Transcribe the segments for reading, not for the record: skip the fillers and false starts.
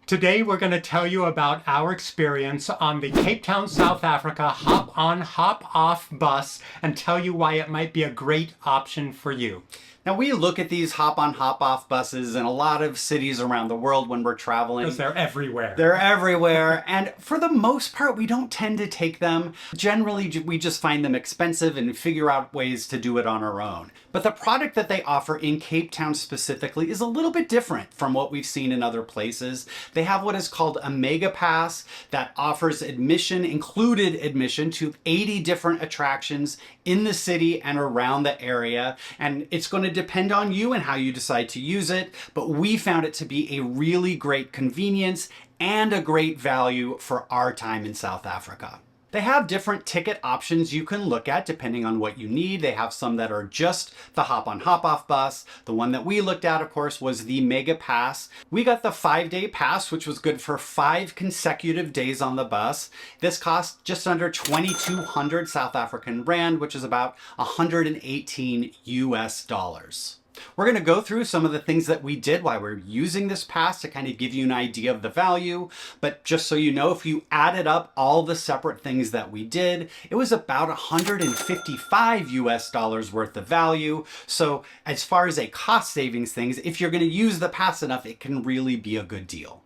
Today we're going to tell you about our experience on the Cape Town, South Africa hop on hop off bus and tell you why it might be a great option for you. Now we look at these hop on hop off buses in a lot of cities around the world when we're traveling. Because they're everywhere. They're everywhere, and for the most part we don't tend to take them. Generally we just find them expensive and figure out ways to do it on our own. But the product that they offer in Cape Town specifically is a little bit different from what we've seen in other places. They have what is called a mega pass that offers included admission to 80 different attractions in the city and around the area, and it's going to depend on you and how you decide to use it, but we found it to be a really great convenience and a great value for our time in South Africa. They have different ticket options you can look at depending on what you need. They have some that are just the hop on hop off bus. The one that we looked at, of course, was the Mega Pass. We got the 5-day pass, which was good for 5 consecutive days on the bus. This cost just under 2,200 South African Rand, which is about 118 US dollars. We're going to go through some of the things that we did while we're using this pass to kind of give you an idea of the value. But just so you know, if you added up all the separate things that we did, it was about 155 US dollars worth of value. So as far as a cost savings things, if you're going to use the pass enough, it can really be a good deal.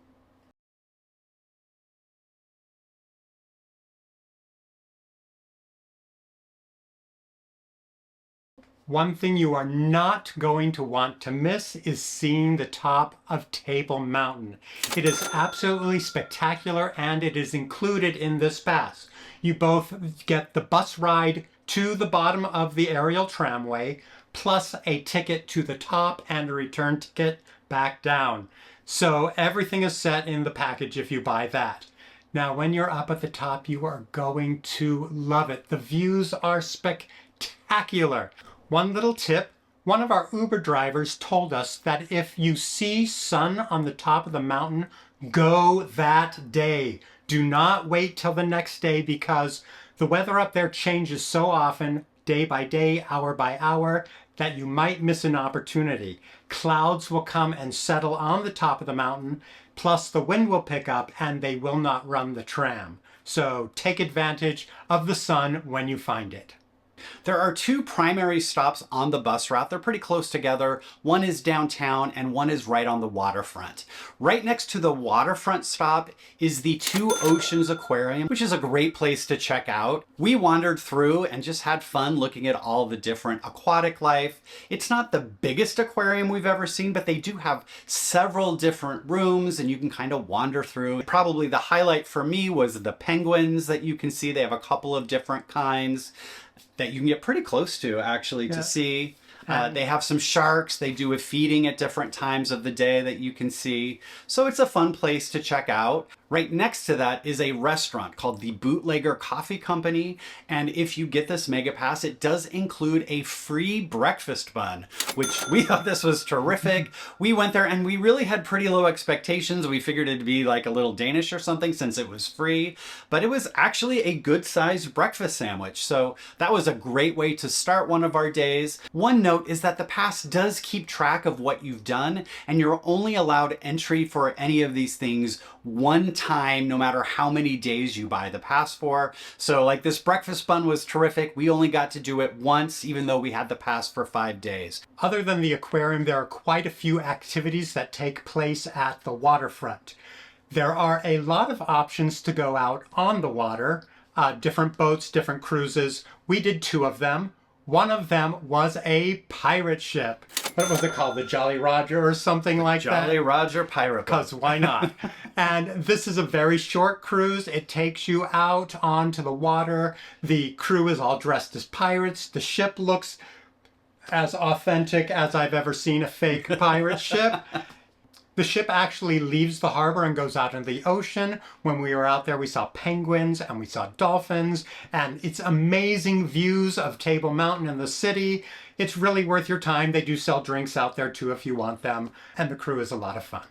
One thing you are not going to want to miss is seeing the top of Table Mountain. It is absolutely spectacular and it is included in this pass. You both get the bus ride to the bottom of the aerial tramway, plus a ticket to the top and a return ticket back down. So everything is set in the package if you buy that. Now, when you're up at the top, you are going to love it. The views are spectacular. One little tip, one of our Uber drivers told us that if you see sun on the top of the mountain, go that day. Do not wait till the next day because the weather up there changes so often, day by day, hour by hour, that you might miss an opportunity. Clouds will come and settle on the top of the mountain, plus the wind will pick up and they will not run the tram. So take advantage of the sun when you find it. There are 2 primary stops on the bus route. They're pretty close together. One is downtown and one is right on the waterfront. Right next to the waterfront stop is the Two Oceans Aquarium, which is a great place to check out. We wandered through and just had fun looking at all the different aquatic life. It's not the biggest aquarium we've ever seen, but they do have several different rooms and you can kind of wander through. Probably the highlight for me was the penguins that you can see. They have a couple of different kinds that you can get pretty close to actually to see. They have some sharks. They do a feeding at different times of the day that you can see. So it's a fun place to check out. Right next to that is a restaurant called the Bootlegger Coffee Company. And if you get this Mega Pass, it does include a free breakfast bun, which we thought this was terrific. We went there and we really had pretty low expectations. We figured it'd be like a little Danish or something since it was free, but it was actually a good sized breakfast sandwich. So that was a great way to start one of our days. One note is that the pass does keep track of what you've done and you're only allowed entry for any of these things one time, no matter how many days you buy the pass for. So like this breakfast bun was terrific. We only got to do it once, even though we had the pass for 5 days. Other than the aquarium, there are quite a few activities that take place at the waterfront. There are a lot of options to go out on the water, different boats, different cruises. We did 2 of them. One of them was a pirate ship. What was it called? The Jolly Roger or something like that? Jolly Roger Pirate. Because why not? And this is a very short cruise. It takes you out onto the water. The crew is all dressed as pirates. The ship looks as authentic as I've ever seen a fake pirate ship. The ship actually leaves the harbor and goes out into the ocean. When we were out there, we saw penguins and we saw dolphins, and it's amazing views of Table Mountain and the city. It's really worth your time. They do sell drinks out there too if you want them, and the crew is a lot of fun.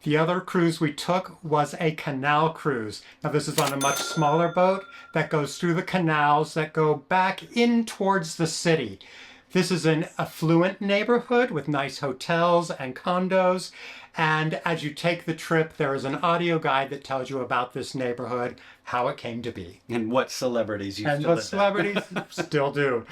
The other cruise we took was a canal cruise. Now this is on a much smaller boat that goes through the canals that go back in towards the city. This is an affluent neighborhood with nice hotels and condos, And as you take the trip, there is an audio guide that tells you about this neighborhood, how it came to be. And what celebrities used And to what live celebrities still do.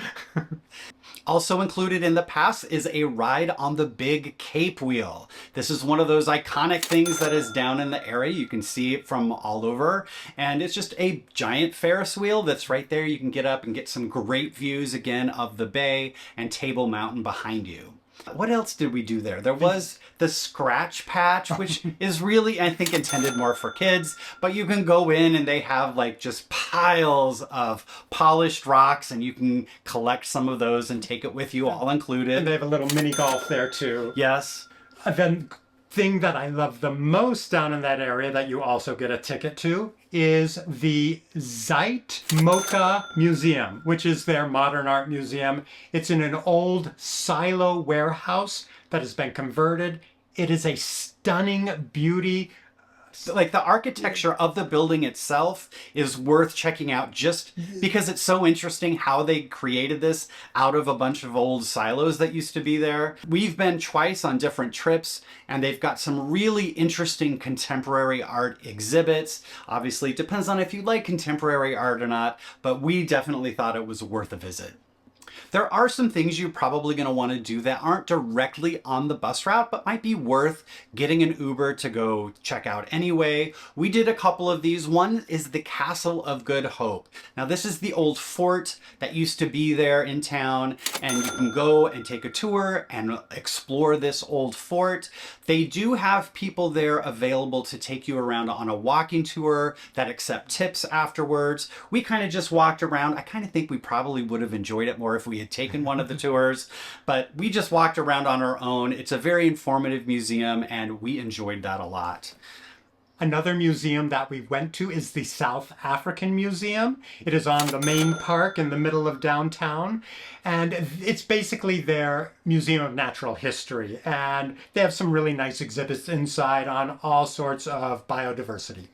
Also included in the pass is a ride on the Big Cape Wheel. This is one of those iconic things that is down in the area. You can see it from all over. And it's just a giant Ferris wheel that's right there. You can get up and get some great views again of the bay and Table Mountain behind you. What else did we do there? There was the Scratch Patch, which is really, I think, intended more for kids, but you can go in and they have like just piles of polished rocks and you can collect some of those and take it with you, all included. And they have a little mini golf there too. Yes. Then thing that I love the most down in that area that you also get a ticket to is the Zeit Mocha Museum, which is their modern art museum. It's in an old silo warehouse that has been converted. It is a stunning beauty. Like the architecture of the building itself is worth checking out just because it's so interesting how they created this out of a bunch of old silos that used to be there. We've been twice on different trips and they've got some really interesting contemporary art exhibits. Obviously, it depends on if you like contemporary art or not, but we definitely thought it was worth a visit. There are some things you're probably going to want to do that aren't directly on the bus route, but might be worth getting an Uber to go check out anyway. We did a couple of these. One is the Castle of Good Hope. Now, this is the old fort that used to be there in town, and you can go and take a tour and explore this old fort. They do have people there available to take you around on a walking tour that accept tips afterwards. We kind of just walked around. I kind of think we probably would have enjoyed it more if we had taken one of the tours, but we just walked around on our own. It's a very informative museum and we enjoyed that a lot. Another museum that we went to is the South African Museum. It is on the main park in the middle of downtown, and it's basically their Museum of Natural History, and they have some really nice exhibits inside on all sorts of biodiversity.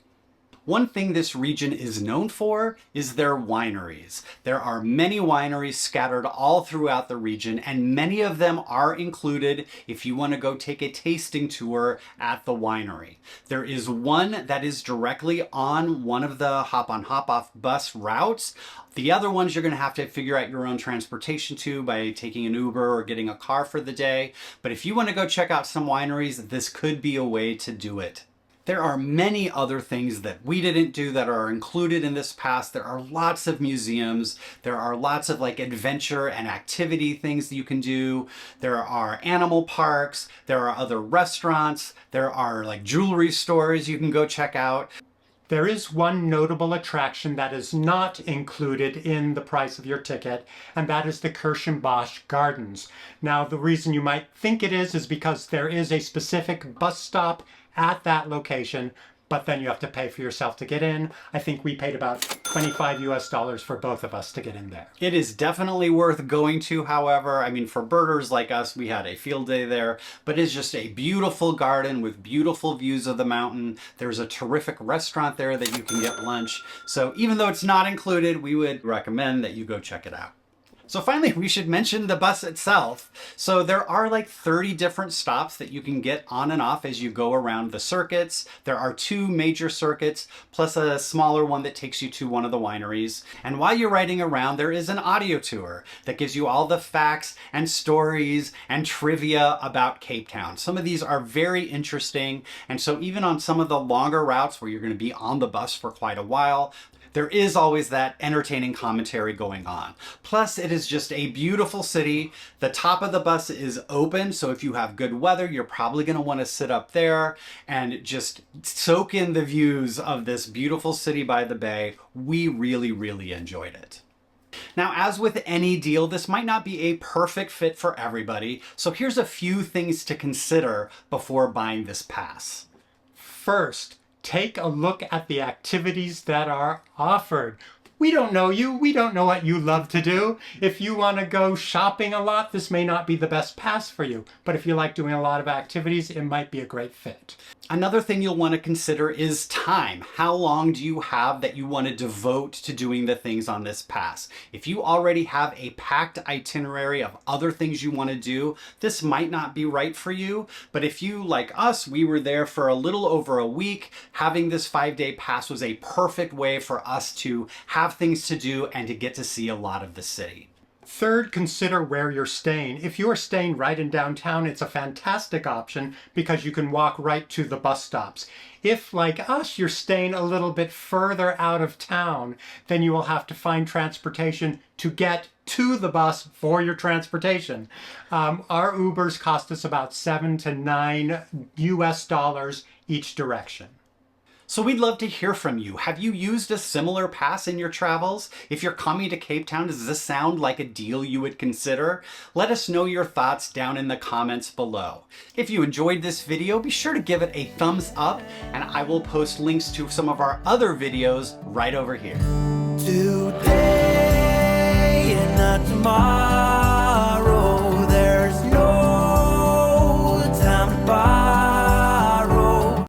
One thing this region is known for is their wineries. There are many wineries scattered all throughout the region, and many of them are included if you want to go take a tasting tour at the winery. There is one that is directly on one of the hop-on hop-off bus routes. The other ones you're going to have to figure out your own transportation to by taking an Uber or getting a car for the day. But if you want to go check out some wineries, this could be a way to do it. There are many other things that we didn't do that are included in this pass. There are lots of museums. There are lots of like adventure and activity things that you can do. There are animal parks. There are other restaurants. There are like jewelry stores you can go check out. There is one notable attraction that is not included in the price of your ticket, and that is the Kirschenbosch Gardens. Now, the reason you might think it is because there is a specific bus stop at that location, but then you have to pay for yourself to get in. I think we paid about $25 US for both of us to get in there. It is definitely worth going to, however. I mean, for birders like us, we had a field day there, but it's just a beautiful garden with beautiful views of the mountain. There's a terrific restaurant there that you can get lunch. So even though it's not included, we would recommend that you go check it out. So finally, we should mention the bus itself. So there are like 30 different stops that you can get on and off as you go around the circuits. There are 2 major circuits, plus a smaller one that takes you to one of the wineries. And while you're riding around, there is an audio tour that gives you all the facts and stories and trivia about Cape Town. Some of these are very interesting. And so even on some of the longer routes where you're going to be on the bus for quite a while, there is always that entertaining commentary going on. Plus, it is just a beautiful city. The top of the bus is open, so if you have good weather, you're probably going to want to sit up there and just soak in the views of this beautiful city by the bay. We really, really enjoyed it. Now, as with any deal, this might not be a perfect fit for everybody, so here's a few things to consider before buying this pass. First, take a look at the activities that are offered. We don't know you. We don't know what you love to do. If you want to go shopping a lot, this may not be the best pass for you. But if you like doing a lot of activities, it might be a great fit. Another thing you'll want to consider is time. How long do you have that you want to devote to doing the things on this pass? If you already have a packed itinerary of other things you want to do, this might not be right for you. But if you, like us, we were there for a little over a week, having this 5-day pass was a perfect way for us to have things to do and to get to see a lot of the city. Third, consider where you're staying. If you are staying right in downtown, it's a fantastic option because you can walk right to the bus stops. If, like us, you're staying a little bit further out of town, then you will have to find transportation to get to the bus for your transportation. Our Ubers cost us about $7 to $9 US each direction. So we'd love to hear from you. Have you used a similar pass in your travels? If you're coming to Cape Town, does this sound like a deal you would consider? Let us know your thoughts down in the comments below. If you enjoyed this video, be sure to give it a thumbs up, and I will post links to some of our other videos right over here. Today and not tomorrow.